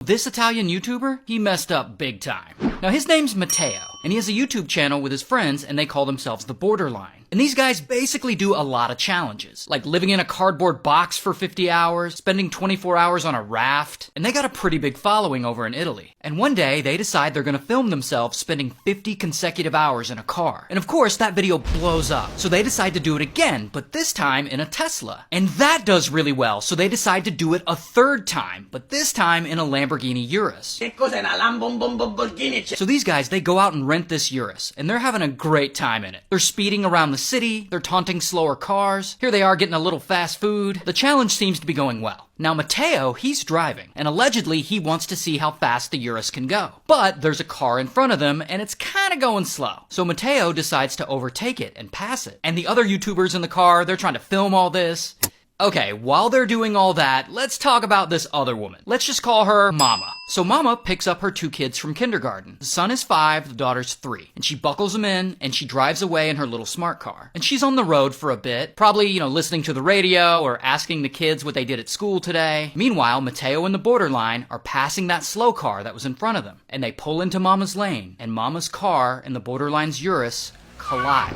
This Italian YouTuber, he messed up big time. Now his name's Matteo, and he has a YouTube channel with his friends and they call themselves The Borderline. And these guys basically do a lot of challenges, like living in a cardboard box for 50 hours, spending 24 hours on a raft, and they got a pretty big following over in Italy. And one day, they decide they're gonna film themselves spending 50 consecutive hours in a car. And of course, that video blows up. So they decide to do it again, but this time in a Tesla. And that does really well, so they decide to do it a third time, but this time in a Lamborghini Urus. Che cos'è una Lamborghini? So these guys, they go out and rent this Urus, and they're having a great time in it. They're speeding around the city, they're taunting slower cars, here they are getting a little fast food. The challenge seems to be going well. Now Matteo, he's driving, and allegedly he wants to see how fast the Urus can go. But there's a car in front of them, and it's kinda going slow. So Matteo decides to overtake it and pass it. And the other YouTubers in the car, they're trying to film all this. Okay, while they're doing all that, let's talk about this other woman. Let's just call her Mama. So Mama picks up her 2 kids from kindergarten. The son is 5, the daughter's 3. And she buckles them in, and she drives away in her little smart car. And she's on the road for a bit, probably, listening to the radio or asking the kids what they did at school today. Meanwhile, Matteo and the Borderline are passing that slow car that was in front of them. And they pull into Mama's lane, and Mama's car and the Borderline's Urus collide.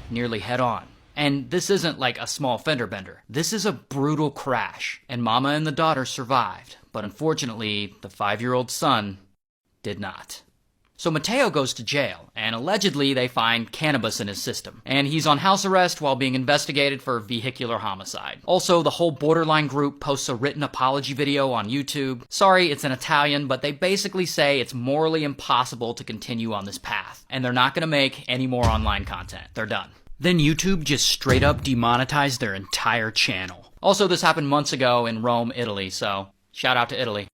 Nearly head on. And this isn't like a small fender bender. This is a brutal crash. And Mama and the daughter survived. But unfortunately, the 5-year-old son did not. So Matteo goes to jail, and allegedly they find cannabis in his system. And he's on house arrest while being investigated for vehicular homicide. Also, the whole Borderline group posts a written apology video on YouTube. Sorry, it's in Italian, but they basically say it's morally impossible to continue on this path. And they're not gonna make any more online content. They're done. Then YouTube just straight up demonetized their entire channel. Also, this happened months ago in Rome, Italy, so shout out to Italy.